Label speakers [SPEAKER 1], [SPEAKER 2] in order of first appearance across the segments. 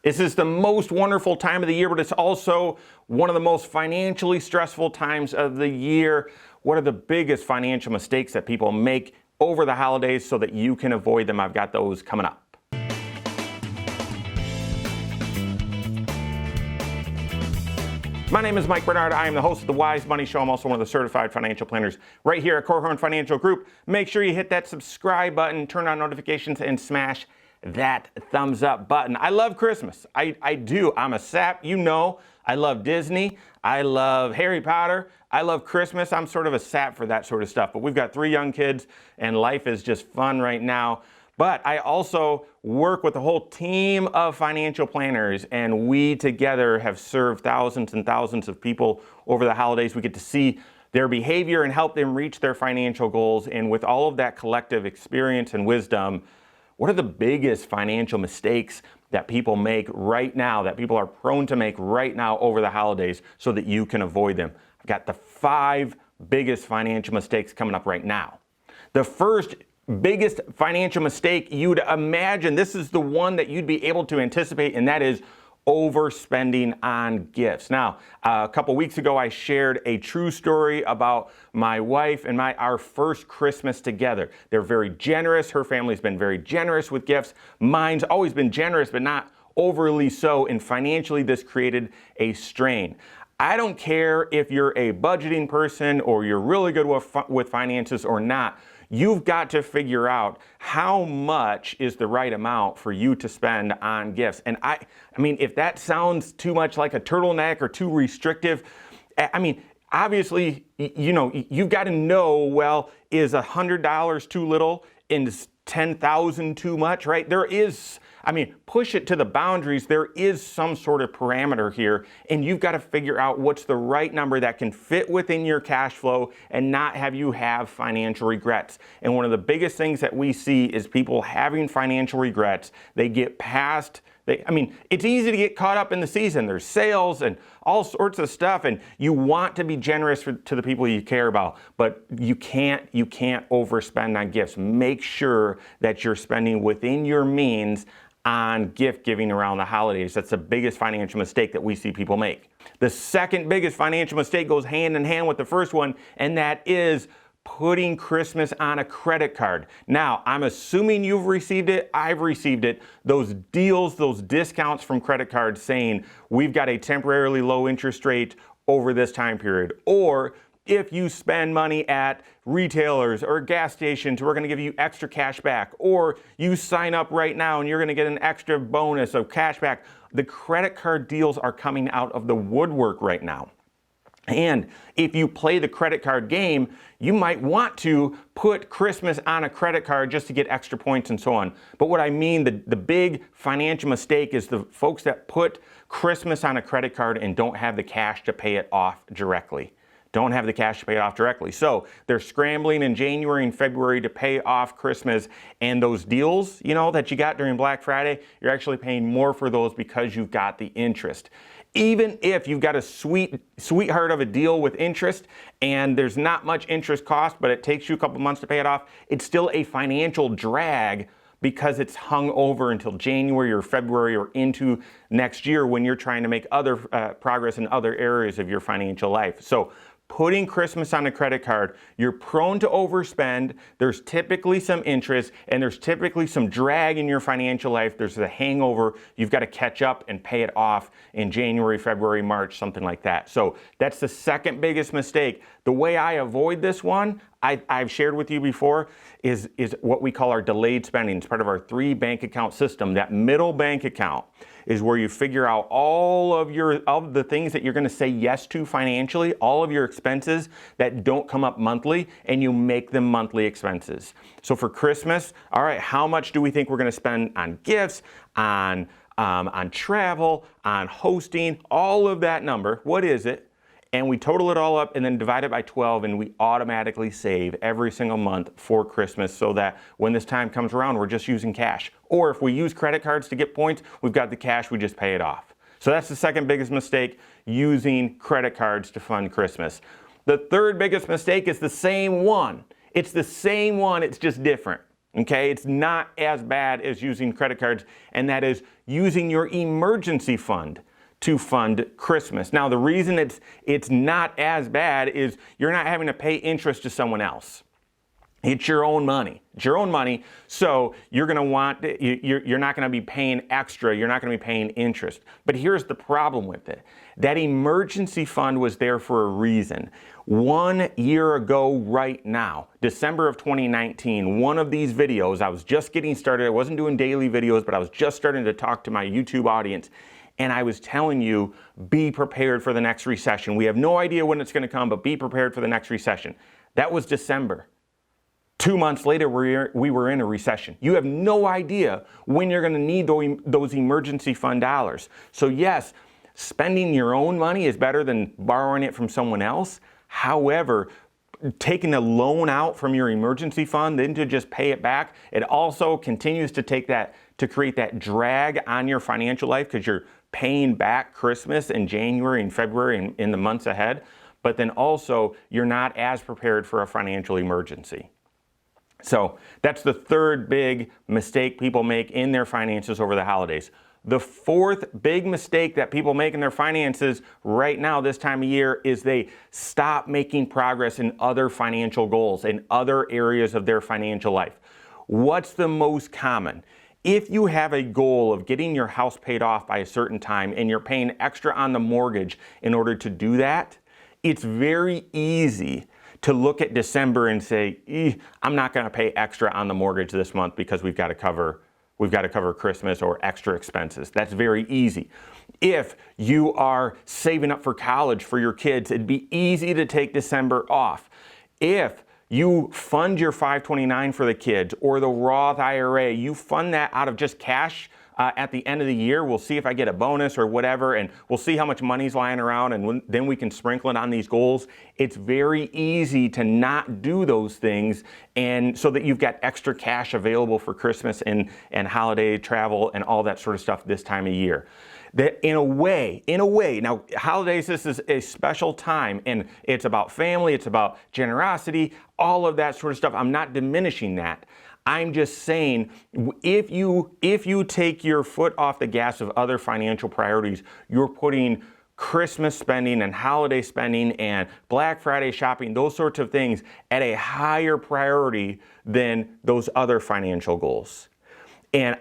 [SPEAKER 1] This is the most wonderful time of the year, but it's also one of the most financially stressful times of the year. What are the biggest financial mistakes that people make over the holidays so that you can avoid them? I've got those coming up. My name is Mike Bernard. I am the host of the Wise Money Show. I'm also one of the certified financial planners right here at Korhorn Financial Group. Make sure you hit that subscribe button, turn on notifications, and smash that thumbs up button. I love Christmas. I do. I'm a sap. You know, I love Disney. I love Harry Potter. I love Christmas. I'm sort of a sap for that sort of stuff. But we've got 3 young kids, and life is just fun right now. But I also work with a whole team of financial planners, and we together have served thousands and thousands of people over the holidays. We get to see their behavior and help them reach their financial goals. And with all of that collective experience and wisdom, what are the biggest financial mistakes that people make right now, that people are prone to make right now over the holidays so that you can avoid them? I've got the 5 biggest financial mistakes coming up right now. The first biggest financial mistake you'd imagine, this is the one that you'd be able to anticipate, and that is overspending on gifts. Now, a couple weeks ago, I shared a true story about my wife and our first Christmas together. They're very generous. Her family's been very generous with gifts. Mine's always been generous, but not overly so, and financially, this created a strain. I don't care if you're a budgeting person or you're really good with finances or not. You've got to figure out how much is the right amount for you to spend on gifts. And I mean, if that sounds too much like a turtleneck or too restrictive, I mean, obviously, you know, you've got to know, well, is $100 too little? Is 10,000 too much, right? There is, I mean, push it to the boundaries. There is some sort of parameter here, and you've got to figure out what's the right number that can fit within your cash flow and not have you have financial regrets. And one of the biggest things that we see is people having financial regrets. They get past, I mean, it's easy to get caught up in the season. There's sales and all sorts of stuff, and you want to be generous to the people you care about, but you can't overspend on gifts. Make sure that you're spending within your means on gift giving around the holidays. That's the biggest financial mistake that we see people make. The second biggest financial mistake goes hand in hand with the first one, and that is putting Christmas on a credit card. Now, I'm assuming you've received it. I've received it. Those deals, those discounts from credit cards saying we've got a temporarily low interest rate over this time period. Or if you spend money at retailers or gas stations, we're going to give you extra cash back. Or you sign up right now and you're going to get an extra bonus of cash back. The credit card deals are coming out of the woodwork right now. And if you play the credit card game, you might want to put Christmas on a credit card just to get extra points and so on. But what I mean, the big financial mistake is the folks that put Christmas on a credit card and don't have the cash to pay it off directly. Don't have the cash to pay it off directly. So they're scrambling in January and February to pay off Christmas, and those deals, you know, that you got during Black Friday, you're actually paying more for those because you've got the interest. Even if you've got a sweetheart of a deal with interest and there's not much interest cost, but it takes you a couple months to pay it off, it's still a financial drag because it's hung over until January or February or into next year when you're trying to make other progress in other areas of your financial life. So putting Christmas on a credit card, you're prone to overspend. There's typically some interest, and there's typically some drag in your financial life. There's a hangover. You've got to catch up and pay it off in January, February, March, something like that. So that's the second biggest mistake. The way I avoid this one, I've shared with you before, is what we call our delayed spending. It's part of our 3 bank account system. That middle bank account is where you figure out all of the things that you're going to say yes to financially, all of your expenses that don't come up monthly, and you make them monthly expenses. So for Christmas, all right, how much do we think we're going to spend on gifts, on travel, on hosting, all of that number? What is it? And we total it all up and then divide it by 12, and we automatically save every single month for Christmas so that when this time comes around, we're just using cash. Or if we use credit cards to get points, we've got the cash, we just pay it off. So that's the second biggest mistake, using credit cards to fund Christmas. The third biggest mistake is the same one. It's the same one, it's just different. Okay, it's not as bad as using credit cards, and that is using your emergency fund to fund Christmas. Now, the reason it's not as bad is you're not having to pay interest to someone else. It's your own money. It's your own money, so you're going to want, you're not going to be paying extra. You're not going to be paying interest. But here's the problem with it. That emergency fund was there for a reason. 1 year ago right now, December of 2019, one of these videos, I was just getting started. I wasn't doing daily videos, but I was just starting to talk to my YouTube audience. And I was telling you, be prepared for the next recession. We have no idea when it's going to come, but be prepared for the next recession. That was December. 2 months later, we were in a recession. You have no idea when you're going to need those emergency fund dollars. So yes, spending your own money is better than borrowing it from someone else. However, taking a loan out from your emergency fund, then to just pay it back, it also continues to create that drag on your financial life because you're paying back Christmas in January and February and in the months ahead. But then also, you're not as prepared for a financial emergency. So that's the third big mistake people make in their finances over the holidays. The fourth big mistake that people make in their finances right now this time of year is they stop making progress in other financial goals, in other areas of their financial life. What's the most common? If you have a goal of getting your house paid off by a certain time and you're paying extra on the mortgage in order to do that, it's very easy to look at December and say, I'm not going to pay extra on the mortgage this month because we've got to cover Christmas or extra expenses. That's very easy. If you are saving up for college for your kids, it'd be easy to take December off. If you fund your 529 for the kids or the Roth IRA, you fund that out of just cash at the end of the year. We'll see if I get a bonus or whatever, and we'll see how much money's lying around, and then we can sprinkle it on these goals. It's very easy to not do those things, and so that you've got extra cash available for Christmas and holiday travel and all that sort of stuff this time of year. That in a way, now holidays, this is a special time, and it's about family, it's about generosity, all of that sort of stuff. I'm not diminishing that. I'm just saying, if you take your foot off the gas of other financial priorities, you're putting Christmas spending and holiday spending and Black Friday shopping, those sorts of things, at a higher priority than those other financial goals. And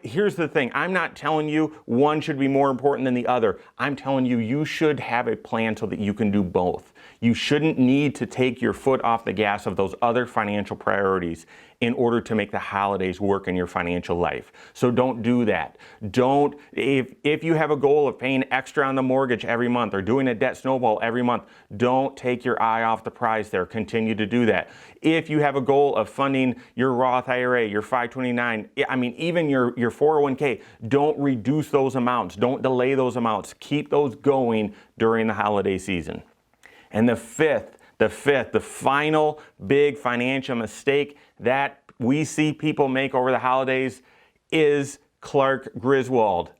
[SPEAKER 1] here's the thing, I'm not telling you one should be more important than the other. I'm telling you, you should have a plan so that you can do both. You shouldn't need to take your foot off the gas of those other financial priorities in order to make the holidays work in your financial life. So don't do that. If you have a goal of paying extra on the mortgage every month or doing a debt snowball every month, don't take your eye off the prize there. Continue to do that. If you have a goal of funding your Roth IRA, your 529, even your 401k, don't reduce those amounts. Don't delay those amounts. Keep those going during the holiday season. And the final big financial mistake that we see people make over the holidays is Clark Griswold.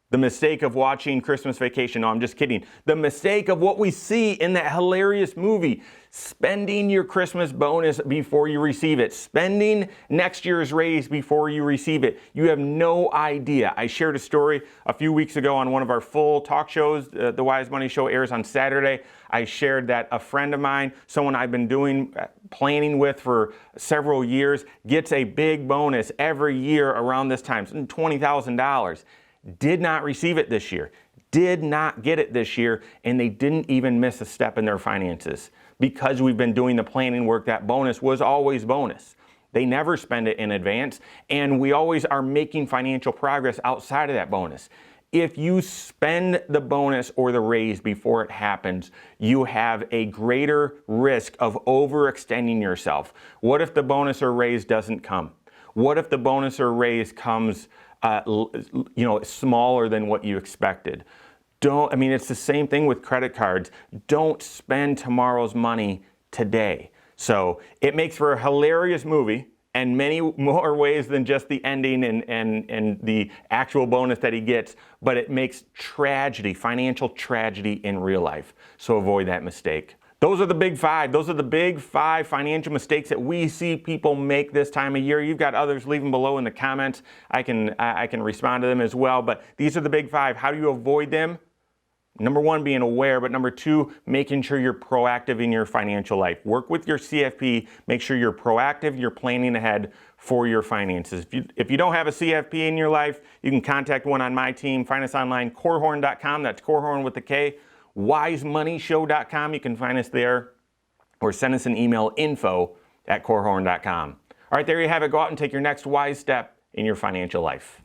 [SPEAKER 1] The mistake of watching Christmas Vacation. No, I'm just kidding. The mistake of what we see in that hilarious movie. Spending your Christmas bonus before you receive it. Spending next year's raise before you receive it. You have no idea. I shared a story a few weeks ago on one of our full talk shows. The Wise Money Show airs on Saturday. I shared that a friend of mine, someone I've been planning with for several years, gets a big bonus every year around this time, $20,000. Did not receive it this year, did not get it this year, and they didn't even miss a step in their finances. Because we've been doing the planning work, that bonus was always bonus. They never spend it in advance, and we always are making financial progress outside of that bonus. If you spend the bonus or the raise before it happens, you have a greater risk of overextending yourself. What if the bonus or raise doesn't come? What if the bonus or raise comes smaller than what you expected? It's the same thing with credit cards. Don't spend tomorrow's money today. So it makes for a hilarious movie in many more ways than just the ending and the actual bonus that he gets, but it makes tragedy, financial tragedy in real life. So avoid that mistake. Those are the big five. Those are the big five financial mistakes that we see people make this time of year. You've got others, leave them below in the comments. I can respond to them as well. But these are the big five. How do you avoid them? Number one, being aware, but number two, making sure you're proactive in your financial life. Work with your CFP, make sure you're proactive, you're planning ahead for your finances. If you don't have a CFP in your life, you can contact one on my team. Find us online, Korhorn.com, that's Korhorn with a K. WiseMoneyShow.com, you can find us there, or send us an email, info@Korhorn.com. All right, there you have it. Go out and take your next wise step in your financial life.